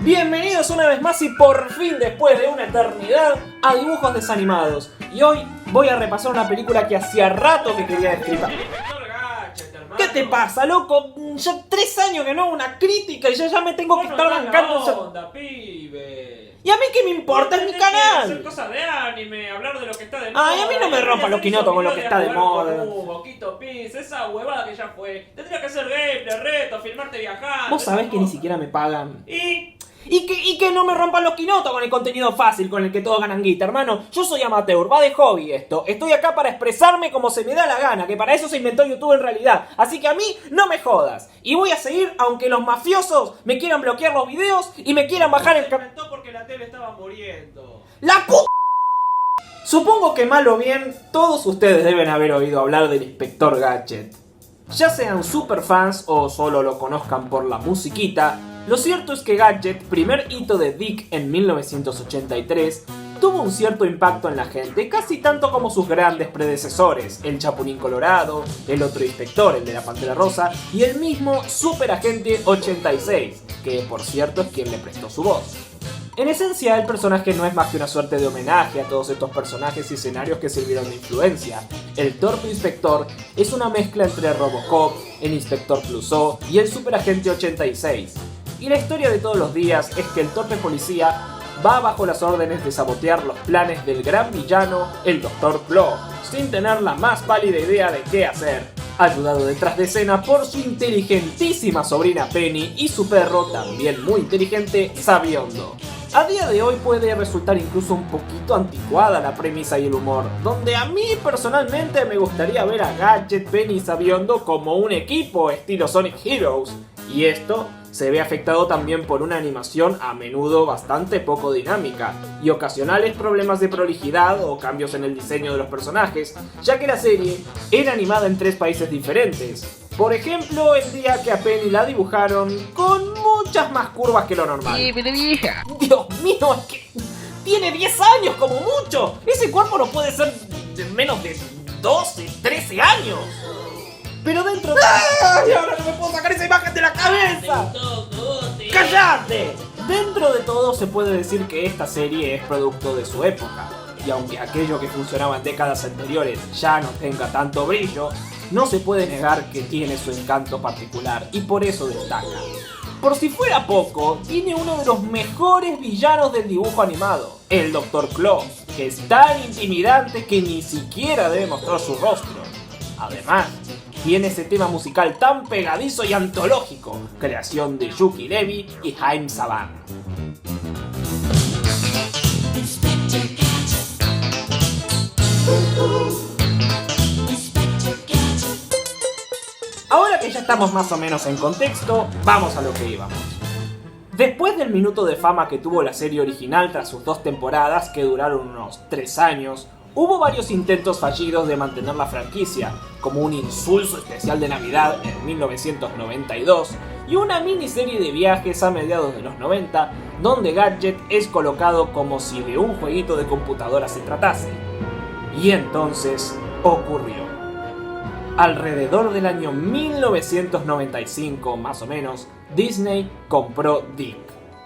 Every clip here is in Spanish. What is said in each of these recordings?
Bienvenidos una vez más y por fin después de una eternidad a Dibujos Desanimados. Y hoy voy a repasar una película que hacía rato que quería destripar. ¿Qué te pasa, loco? Ya 3 años que no hago una crítica y ya me tengo que estar bancando. ¿Y a mí qué me importa? Es mi canal. Hacer cosas de anime, hablar de lo que está de moda. Ay, a mí no me rompa los quinotos con lo que está de moda. Boquito Pis, esa huevada que ya fue. Tendrías que hacer gameplay, retos, filmarte viajando. Vos sabés que ni siquiera me pagan. Y que no me rompan los quinotos con el contenido fácil con el que todos ganan guita, hermano. Yo soy amateur, va de hobby esto. Estoy acá para expresarme como se me da la gana, que para eso se inventó YouTube en realidad. Así que a mí no me jodas. Y voy a seguir aunque los mafiosos me quieran bloquear los videos y me quieran bajar el... Se inventó porque la tele estaba muriendo. ¡La puta! Supongo que mal o bien, todos ustedes deben haber oído hablar del Inspector Gadget. Ya sean super fans o solo lo conozcan por la musiquita, lo cierto es que Gadget, primer hito de Dick en 1983, tuvo un cierto impacto en la gente, casi tanto como sus grandes predecesores, el Chapulín Colorado, el otro inspector, el de la Pantera Rosa, y el mismo Super Agente 86, que por cierto es quien le prestó su voz. En esencia, el personaje no es más que una suerte de homenaje a todos estos personajes y escenarios que sirvieron de influencia. El torpe inspector es una mezcla entre Robocop, el Inspector Clouseau y el Superagente 86. Y la historia de todos los días es que el torpe policía va bajo las órdenes de sabotear los planes del gran villano, el Dr. Claw, sin tener la más pálida idea de qué hacer, ayudado detrás de escena por su inteligentísima sobrina Penny y su perro, también muy inteligente, Sabiondo. A día de hoy puede resultar incluso un poquito anticuada la premisa y el humor, donde a mí personalmente me gustaría ver a Gadget, Penny y Sabiondo como un equipo estilo Sonic Heroes, y esto se ve afectado también por una animación a menudo bastante poco dinámica y ocasionales problemas de prolijidad o cambios en el diseño de los personajes, ya que la serie era animada en 3 países diferentes. Por ejemplo, el día que a Penny la dibujaron con muchas más curvas que lo normal. Dios mío, es que tiene 10 años como mucho. Ese cuerpo no puede ser de menos de 12, 13 años. Pero dentro de... ¡Ay! Ahora no me puedo sacar esa imagen de la cabeza. ¡Cállate! Dentro de todo se puede decir que esta serie es producto de su época. Y aunque aquello que funcionaba en décadas anteriores ya no tenga tanto brillo, no se puede negar que tiene su encanto particular y por eso destaca. Por si fuera poco, tiene uno de los mejores villanos del dibujo animado, el Dr. Claw, que es tan intimidante que ni siquiera debe mostrar su rostro. Además, tiene ese tema musical tan pegadizo y antológico, creación de Yuki Levy y Haim Saban. Ahora que ya estamos más o menos en contexto, vamos a lo que íbamos. Después del minuto de fama que tuvo la serie original tras sus 2 temporadas, que duraron unos 3 años, hubo varios intentos fallidos de mantener la franquicia, como un insulso especial de Navidad en 1992 y una miniserie de viajes a mediados de los 90, donde Gadget es colocado como si de un jueguito de computadora se tratase. Y entonces ocurrió. Alrededor del año 1995, más o menos, Disney compró Dick.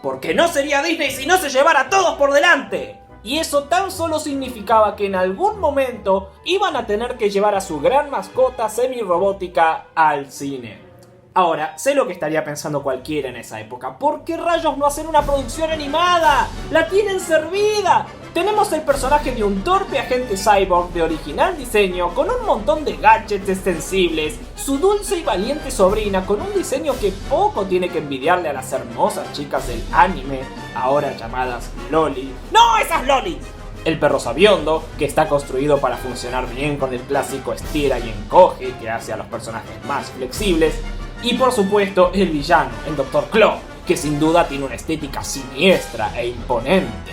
Porque no sería Disney si no se llevara a todos por delante. Y eso tan solo significaba que en algún momento iban a tener que llevar a su gran mascota semi-robótica al cine. Ahora, sé lo que estaría pensando cualquiera en esa época. ¿Por qué rayos no hacer una producción animada? ¡La tienen servida! Tenemos el personaje de un torpe agente cyborg de original diseño, con un montón de gadgets extensibles, su dulce y valiente sobrina con un diseño que poco tiene que envidiarle a las hermosas chicas del anime, ahora llamadas Loli. ¡No, esas Loli! El perro Sabiondo, que está construido para funcionar bien con el clásico estira y encoge que hace a los personajes más flexibles. Y por supuesto el villano, el Dr. Claw, que sin duda tiene una estética siniestra e imponente.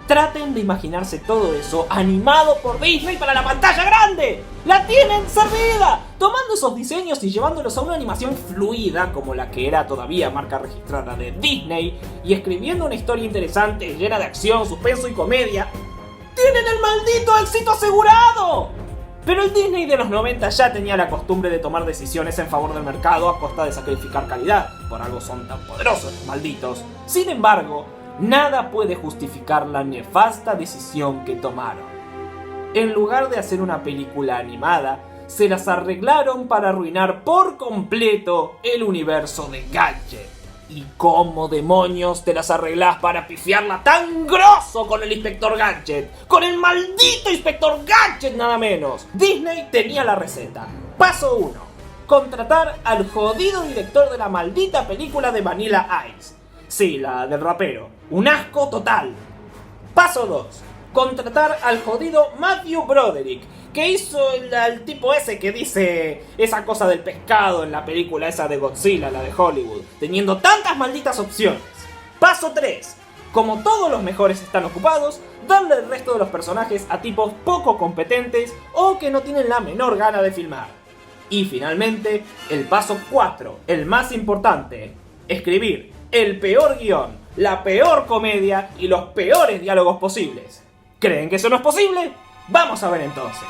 Traten de imaginarse todo eso animado por Disney para la pantalla grande. ¡La tienen servida! Tomando esos diseños y llevándolos a una animación fluida como la que era todavía marca registrada de Disney y escribiendo una historia interesante llena de acción, suspenso y comedia, ¡tienen el maldito éxito asegurado! Pero el Disney de los 90 ya tenía la costumbre de tomar decisiones en favor del mercado a costa de sacrificar calidad. Por algo son tan poderosos, malditos. Sin embargo, nada puede justificar la nefasta decisión que tomaron. En lugar de hacer una película animada, se las arreglaron para arruinar por completo el universo de Gadget. ¿Y cómo demonios te las arreglás para pifiarla tan grosso con el Inspector Gadget? ¡Con el maldito Inspector Gadget nada menos! Disney tenía la receta. Paso 1. Contratar al jodido director de la maldita película de Vanilla Ice. Sí, la del rapero. Un asco total. Paso 2. Contratar al jodido Matthew Broderick, que hizo el tipo ese que dice esa cosa del pescado en la película esa de Godzilla, la de Hollywood, teniendo tantas malditas opciones. Paso 3. Como todos los mejores están ocupados, darle el resto de los personajes a tipos poco competentes o que no tienen la menor gana de filmar. Y finalmente, el paso 4, el más importante: escribir el peor guión, la peor comedia y los peores diálogos posibles. ¿Creen que eso no es posible? Vamos a ver entonces.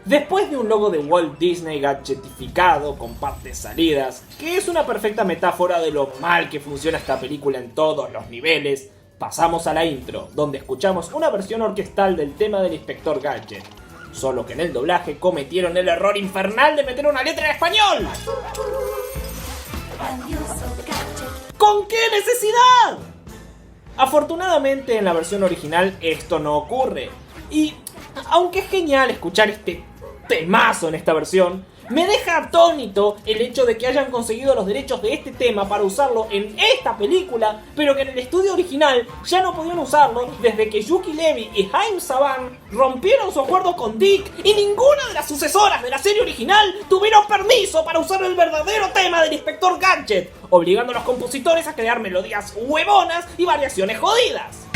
Después de un logo de Walt Disney gadgetificado con partes salidas, que es una perfecta metáfora de lo mal que funciona esta película en todos los niveles, pasamos a la intro, donde escuchamos una versión orquestal del tema del Inspector Gadget. Solo que en el doblaje cometieron el error infernal de meter una letra en español. ¿Con qué necesidad? Afortunadamente en la versión original esto no ocurre. Y aunque es genial escuchar este temazo en esta versión, me deja atónito el hecho de que hayan conseguido los derechos de este tema para usarlo en esta película, pero que en el estudio original ya no podían usarlo desde que Yuki Levy y Haim Saban rompieron su acuerdo con Dick y ninguna de las sucesoras de la serie original tuvieron permiso para usar el verdadero tema del Inspector Gadget, obligando a los compositores a crear melodías huevonas y variaciones jodidas.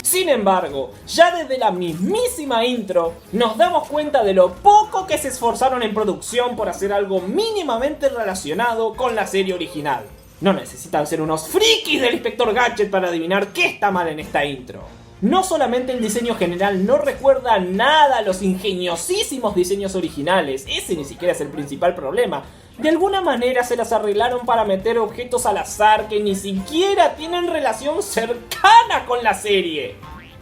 Sin embargo, ya desde la mismísima intro nos damos cuenta de lo poco que se esforzaron en producción por hacer algo mínimamente relacionado con la serie original. No necesitan ser unos frikis del Inspector Gadget para adivinar qué está mal en esta intro. No solamente el diseño general no recuerda nada a los ingeniosísimos diseños originales, ese ni siquiera es el principal problema. De alguna manera se las arreglaron para meter objetos al azar que ni siquiera tienen relación cercana con la serie.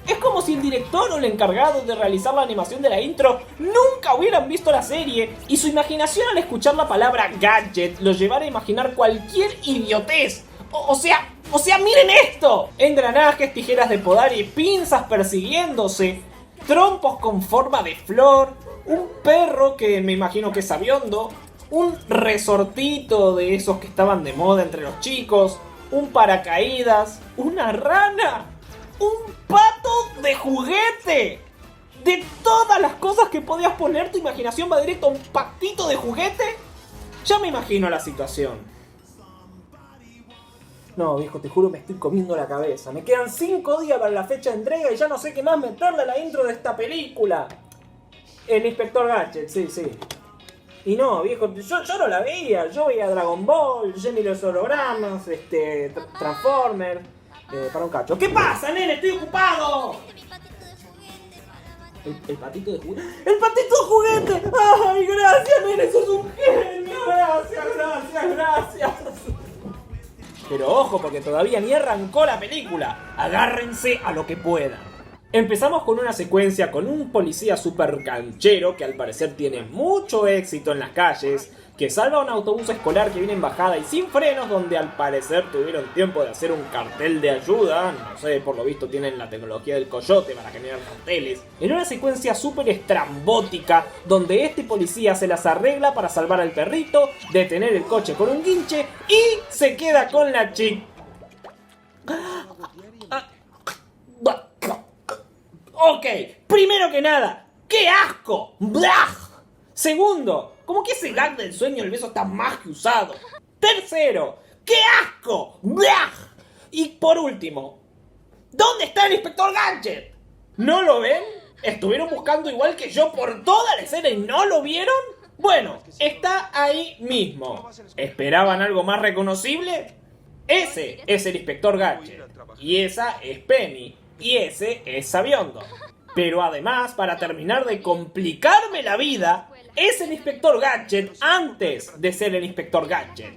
Es como si el director o el encargado de realizar la animación de la intro nunca hubieran visto la serie y su imaginación al escuchar la palabra gadget los llevara a imaginar cualquier idiotez. O sea, miren esto: engranajes, tijeras de podar y pinzas persiguiéndose, trompos con forma de flor, un perro que me imagino que es sabiondo, un resortito de esos que estaban de moda entre los chicos, un paracaídas, una rana, un pato de juguete. De todas las cosas que podías poner, tu imaginación va directo a un patito de juguete. Ya me imagino la situación. No, viejo, te juro me estoy comiendo la cabeza. Me quedan 5 días para la fecha de entrega y ya no sé qué más meterle a la intro de esta película. El Inspector Gadget, sí. Y no, viejo, yo no la veía. Yo veía Dragon Ball, Jenny los hologramas, Transformer. Para un cacho. ¿Qué pasa, nene? ¡Estoy ocupado! El patito de juguete. ¡El patito de juguete! ¡Ay, gracias, nene! ¡Sos un genio! ¡Gracias! Pero ojo, porque todavía ni arrancó la película. Agárrense a lo que puedan. Empezamos con una secuencia con un policía super canchero que al parecer tiene mucho éxito en las calles, que salva a un autobús escolar que viene en bajada y sin frenos, donde al parecer tuvieron tiempo de hacer un cartel de ayuda. No sé, por lo visto tienen la tecnología del coyote para generar carteles. En una secuencia súper estrambótica, donde este policía se las arregla para salvar al perrito, detener el coche con un guinche y se queda con la chica. Ok, primero que nada, ¡qué asco! ¡Blah! Segundo, como que ese gag del sueño del beso está más que usado. Tercero, ¡qué asco! ¡Blah! Y por último, ¿dónde está el Inspector Gadget? ¿No lo ven? ¿Estuvieron buscando igual que yo por toda la escena y no lo vieron? Bueno, está ahí mismo. ¿Esperaban algo más reconocible? Ese es el Inspector Gadget. Y esa es Penny. Y ese es Sabiondo. Pero además, para terminar de complicarme la vida, es el Inspector Gadget antes de ser el Inspector Gadget.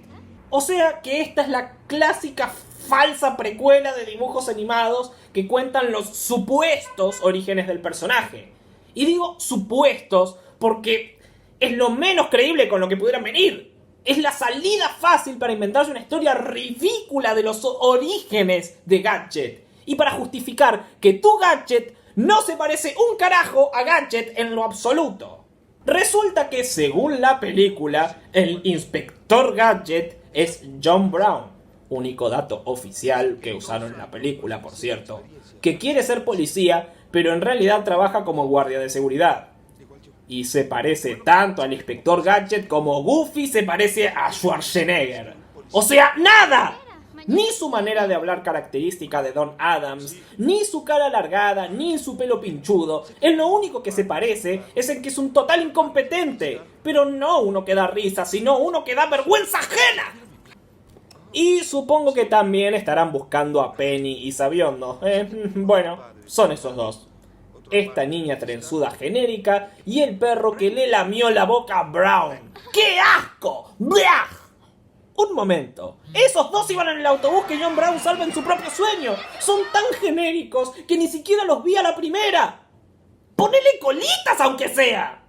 O sea que esta es la clásica falsa precuela de dibujos animados que cuentan los supuestos orígenes del personaje. Y digo supuestos porque es lo menos creíble con lo que pudieran venir. Es la salida fácil para inventarse una historia ridícula de los orígenes de Gadget. Y para justificar que tu Gadget no se parece un carajo a Gadget en lo absoluto. Resulta que según la película, el Inspector Gadget es John Brown, único dato oficial que usaron en la película, por cierto, que quiere ser policía, pero en realidad trabaja como guardia de seguridad. Y se parece tanto al Inspector Gadget como Goofy se parece a Schwarzenegger. O sea, ¡nada! Ni su manera de hablar característica de Don Adams, ni su cara alargada, ni su pelo pinchudo. En lo único que se parece es en que es un total incompetente. Pero no uno que da risa, sino uno que da vergüenza ajena. Y supongo que también estarán buscando a Penny y Sabiondo. Bueno, son esos dos. Esta niña trenzuda genérica y el perro que le lamió la boca a Brown. ¡Qué asco! ¡Blah! Un momento, esos dos iban en el autobús que John Brown salva en su propio sueño. Son tan genéricos que ni siquiera los vi a la primera. ¡Ponele colitas aunque sea!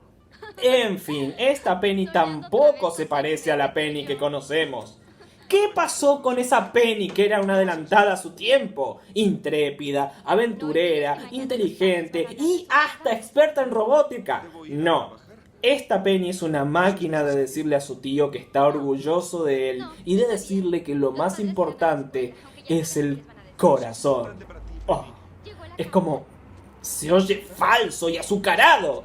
En fin, esta Penny tampoco se parece a la Penny que conocemos. ¿Qué pasó con esa Penny que era una adelantada a su tiempo? Intrépida, aventurera, inteligente y hasta experta en robótica. No. Esta Penny es una máquina de decirle a su tío que está orgulloso de él y de decirle que lo más importante es el corazón. Oh, es como... se oye falso y azucarado.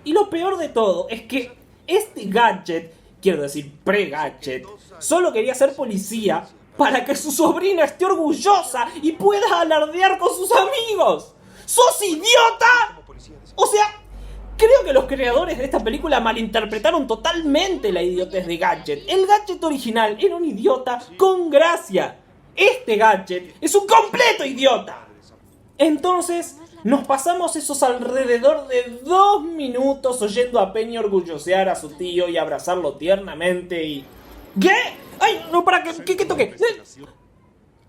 Y lo peor de todo es que este Gadget, quiero decir pre-Gadget, solo quería ser policía para que su sobrina esté orgullosa y pueda alardear con sus amigos. ¿Sos idiota? O sea... creo que los creadores de esta película malinterpretaron totalmente la idiotez de Gadget. El Gadget original era un idiota con gracia. Este Gadget es un completo idiota. Entonces, nos pasamos esos alrededor de 2 minutos oyendo a Penny orgullosear a su tío y abrazarlo tiernamente y... ¿Qué? ¡Ay, no, para! ¿Qué toqué?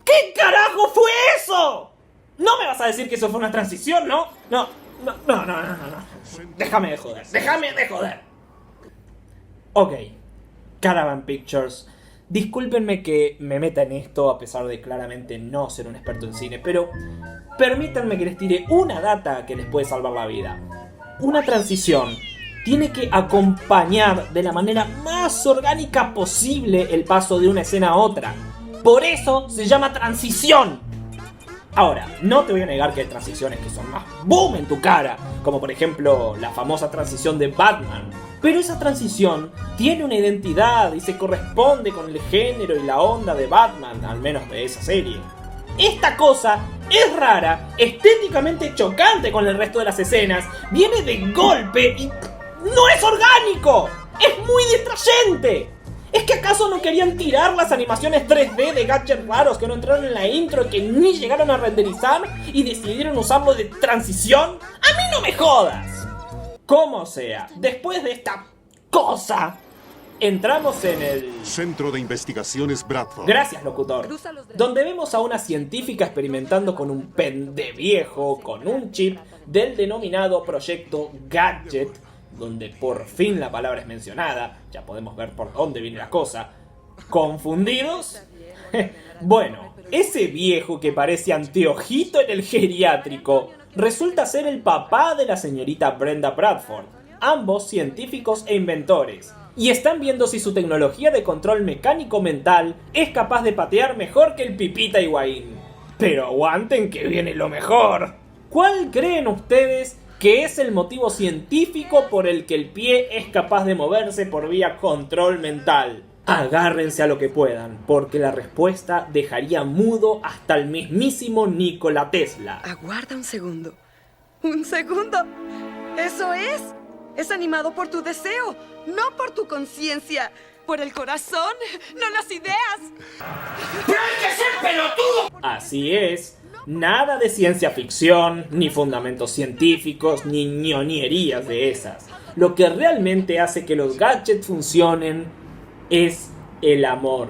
¿Qué carajo fue eso? No me vas a decir que eso fue una transición, ¿no? No. Déjame de joder. Ok, Caravan Pictures. Discúlpenme que me meta en esto a pesar de claramente no ser un experto en cine, pero permítanme que les tire una data que les puede salvar la vida. Una transición tiene que acompañar de la manera más orgánica posible el paso de una escena a otra. Por eso se llama transición. Ahora, no te voy a negar que hay transiciones que son más boom en tu cara, como por ejemplo la famosa transición de Batman. Pero esa transición tiene una identidad y se corresponde con el género y la onda de Batman, al menos de esa serie. Esta cosa es rara, estéticamente chocante con el resto de las escenas, viene de golpe y no es orgánico, es muy distrayente. ¿Es que acaso no querían tirar las animaciones 3D de gadgets raros que no entraron en la intro y que ni llegaron a renderizar y decidieron usarlo de transición? ¡A mí no me jodas! Como sea, después de esta cosa, entramos en el... Centro de Investigaciones Bradford. Gracias, locutor. Donde vemos a una científica experimentando con un pendeviejo, con un chip del denominado Proyecto Gadget, donde por fin la palabra es mencionada, ya podemos ver por dónde viene la cosa. ¿Confundidos? Bueno, ese viejo que parece anteojito en el geriátrico resulta ser el papá de la señorita Brenda Bradford, ambos científicos e inventores, y están viendo si su tecnología de control mecánico mental es capaz de patear mejor que el Pipita Higuaín. Pero aguanten que viene lo mejor. ¿Cuál creen ustedes que es el motivo científico por el que el pie es capaz de moverse por vía control mental? Agárrense a lo que puedan, porque la respuesta dejaría mudo hasta el mismísimo Nikola Tesla. Aguarda un segundo. Un segundo. Eso es. Es animado por tu deseo, no por tu conciencia. Por el corazón, no las ideas. ¡Pero hay que ser pelotudo! Así es. Nada de ciencia ficción, ni fundamentos científicos, ni ñoñerías de esas. Lo que realmente hace que los gadgets funcionen es el amor,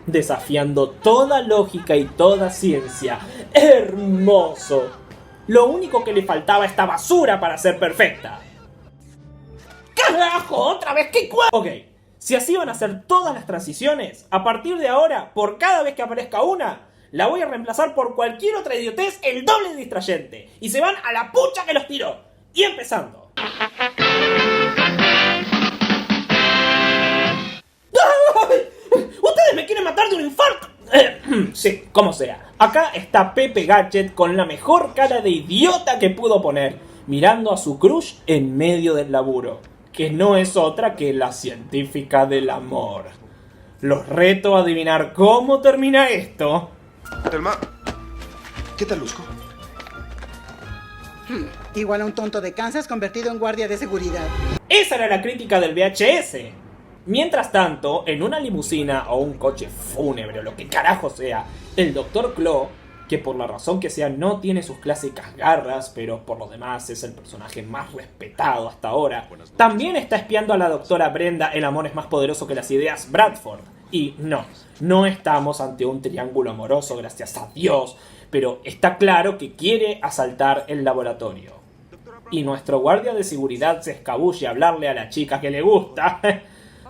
desafiando toda lógica y toda ciencia. ¡Hermoso! Lo único que le faltaba a esta basura para ser perfecta. ¡Carajo! ¡Otra vez! ¡Qué Ok, si así van a ser todas las transiciones, a partir de ahora, por cada vez que aparezca una, la voy a reemplazar por cualquier otra idiotez el doble de distrayente. Y se van a la pucha que los tiró. Y empezando. ¡Ustedes me quieren matar de un infarto! Sí, como sea. Acá está Pepe Gadget con la mejor cara de idiota que pudo poner, mirando a su crush en medio del laburo, que no es otra que la científica del amor. Los reto a adivinar cómo termina esto. Telma, ¿qué tal luzco? Igual a un tonto de Kansas convertido en guardia de seguridad. Esa era la crítica del VHS. Mientras tanto, en una limusina o un coche fúnebre o lo que carajo sea, el Dr. Claw, que por la razón que sea no tiene sus clásicas garras, pero por lo demás es el personaje más respetado hasta ahora, también está espiando a la doctora Brenda, el amor es más poderoso que las ideas, Bradford. Y no estamos ante un triángulo amoroso, gracias a Dios, pero está claro que quiere asaltar el laboratorio. Y nuestro guardia de seguridad se escabulle a hablarle a la chica que le gusta,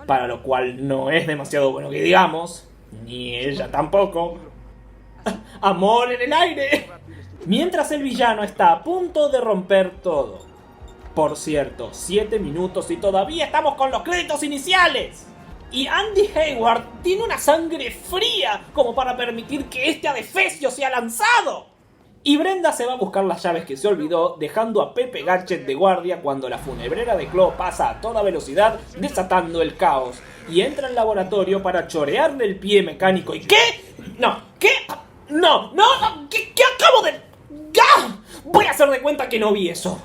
para lo cual no es demasiado bueno que digamos, ni ella tampoco. ¡Amor en el aire! Mientras el villano está a punto de romper todo. Por cierto, 7 minutos y todavía estamos con los créditos iniciales. Y Andy Hayward tiene una sangre fría como para permitir que este adefesio sea lanzado. Y Brenda se va a buscar las llaves que se olvidó, dejando a Pepe Gadget de guardia cuando la funebrera de Claw pasa a toda velocidad, desatando el caos. Y entra al laboratorio para chorearle el pie mecánico. ¿Y qué? No, ¿qué? No, ¿qué acabo de...? ¡Ah! Voy a hacer de cuenta que no vi eso.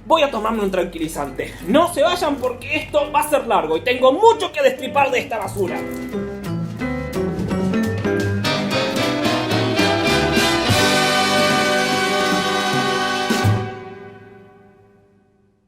Voy a tomarme un tranquilizante. No se vayan porque esto va a ser largo y tengo mucho que destripar de esta basura.